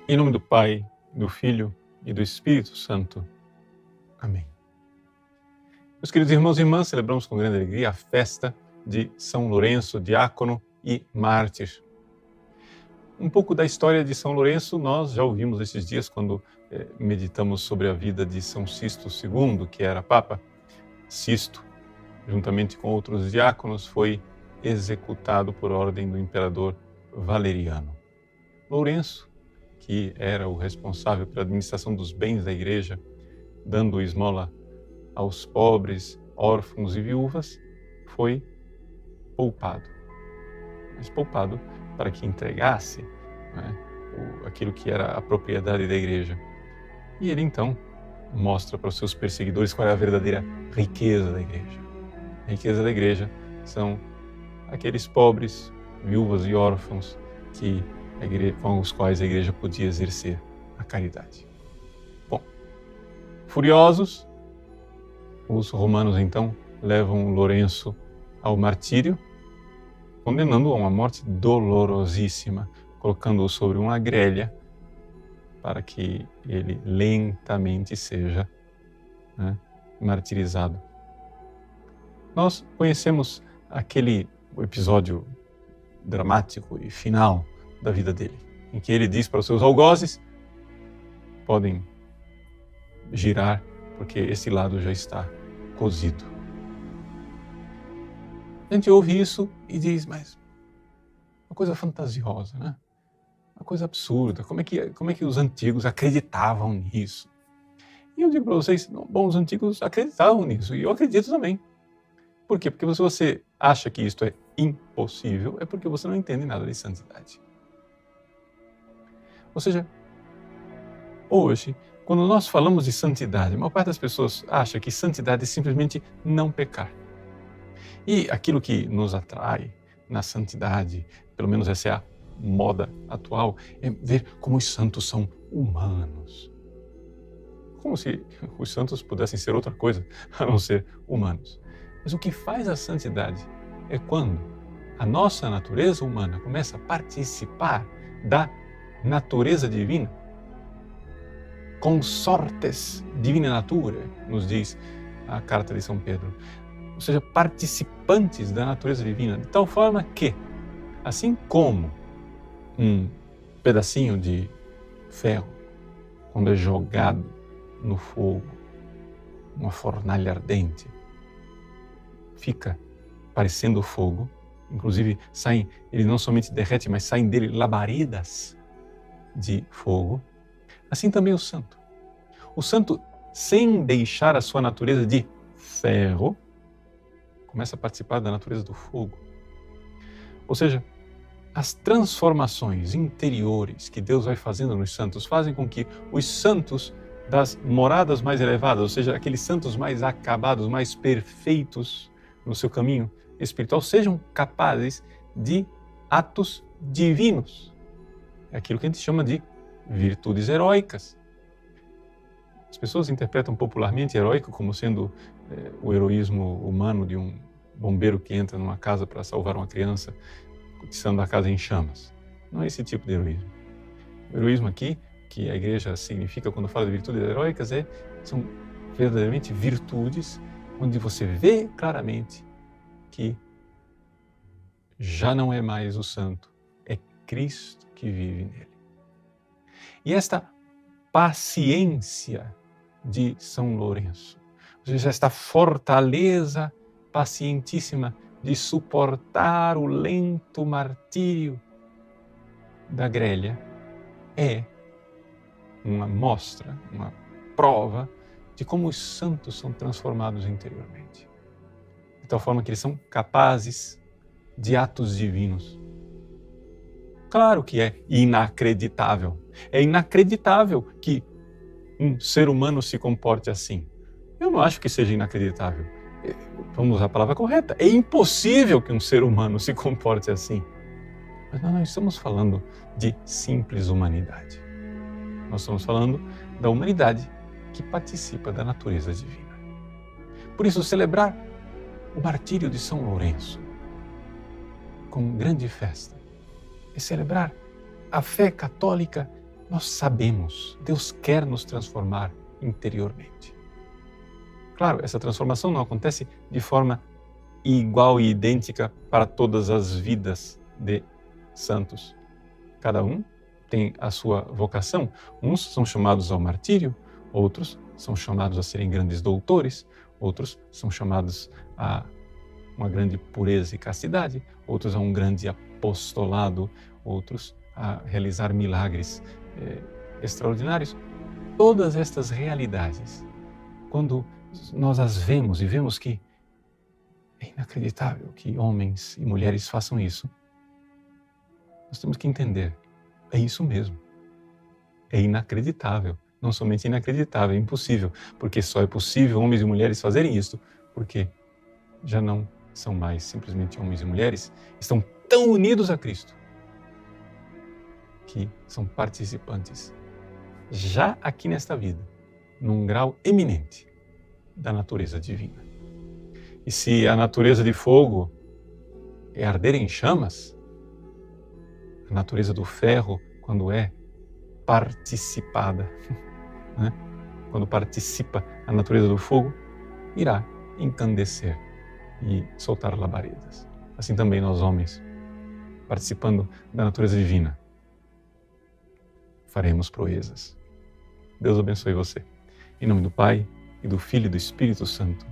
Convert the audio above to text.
Em nome do Pai, do Filho e do Espírito Santo. Amém. Meus queridos irmãos e irmãs, celebramos com grande alegria a festa de São Lourenço, diácono e mártir. Um pouco da história de São Lourenço nós já ouvimos esses dias quando meditamos sobre a vida de São Sisto II, que era Papa. Sisto, juntamente com outros diáconos, foi executado por ordem do imperador Valeriano. Lourenço, que era o responsável pela administração dos bens da igreja, dando esmola aos pobres, órfãos e viúvas, foi poupado. Mas poupado para que entregasse aquilo que era a propriedade da igreja. E ele então mostra para os seus perseguidores qual é a verdadeira riqueza da igreja. A riqueza da igreja são aqueles pobres, viúvas e órfãos com os quais a igreja podia exercer a caridade. Bom, furiosos, os romanos então levam Lourenço ao martírio, condenando-o a uma morte dolorosíssima, colocando-o sobre uma grelha para que ele lentamente seja martirizado. Nós conhecemos aquele episódio dramático e final da vida dele, em que ele diz para os seus algozes: podem girar, porque esse lado já está cozido. A gente ouve isso e diz, mas uma coisa fantasiosa, né? Uma coisa absurda. Como é que os antigos acreditavam nisso? E eu digo para vocês, bom, os antigos acreditavam nisso, e eu acredito também. Por quê? Porque se você acha que isto é impossível, é porque você não entende nada de santidade. Ou seja, hoje, quando nós falamos de santidade, a maior parte das pessoas acha que santidade é simplesmente não pecar. E aquilo que nos atrai na santidade, pelo menos essa é a moda atual, é ver como os santos são humanos. Como se os santos pudessem ser outra coisa a não ser humanos. Mas o que faz a santidade é quando a nossa natureza humana começa a participar da natureza divina. Consortes divina natura, nos diz a carta de São Pedro. Ou seja, participantes da natureza divina, de tal forma que, assim como um pedacinho de ferro, quando é jogado no fogo, uma fornalha ardente, fica parecendo fogo, inclusive ele não somente derrete, mas saem dele labaredas de fogo. Assim também o santo. O santo, sem deixar a sua natureza de ferro, começa a participar da natureza do fogo. Ou seja, as transformações interiores que Deus vai fazendo nos santos fazem com que os santos das moradas mais elevadas, ou seja, aqueles santos mais acabados, mais perfeitos no seu caminho espiritual, sejam capazes de atos divinos. É aquilo que a gente chama de virtudes heróicas. As pessoas interpretam popularmente heróico como sendo o heroísmo humano de um bombeiro que entra numa casa para salvar uma criança, estando a casa em chamas. Não é esse tipo de heroísmo. O heroísmo aqui, que a igreja significa quando fala de virtudes heróicas, são verdadeiramente virtudes onde você vê claramente que já não é mais o santo, é Cristo que vive nele. E esta paciência de São Lourenço, ou seja, esta fortaleza pacientíssima de suportar o lento martírio da grelha, é uma mostra, uma prova de como os santos são transformados interiormente. De tal forma que eles são capazes de atos divinos. Claro que é inacreditável. É inacreditável que um ser humano se comporte assim. Eu não acho que seja inacreditável. Vamos usar a palavra correta. É impossível que um ser humano se comporte assim. Mas nós não estamos falando de simples humanidade. Nós estamos falando da humanidade que participa da natureza divina. Por isso, celebrar o martírio de São Lourenço com grande festa é celebrar a fé católica nós sabemos, Deus quer nos transformar interiormente. Claro, essa transformação não acontece de forma igual e idêntica para todas as vidas de santos. Cada um tem a sua vocação. Uns são chamados ao martírio, outros são chamados a serem grandes doutores, outros são chamados a uma grande pureza e castidade, outros a um grande apostolado, outros a realizar milagres extraordinários. Todas estas realidades, quando nós as vemos e vemos que é inacreditável que homens e mulheres façam isso, nós temos que entender, é isso mesmo. É inacreditável, não somente inacreditável, é impossível, porque só é possível homens e mulheres fazerem isso, porque já não são mais simplesmente homens e mulheres, estão tão unidos a Cristo, que são participantes, já aqui nesta vida, num grau eminente da natureza divina. E se a natureza de fogo é arder em chamas, a natureza do ferro, quando é participada, né? Quando participa a natureza do fogo, irá encandecer e soltar labaredas. Assim também nós homens, participando da natureza divina, faremos proezas. Deus abençoe você. Em nome do Pai, e do Filho e do Espírito Santo.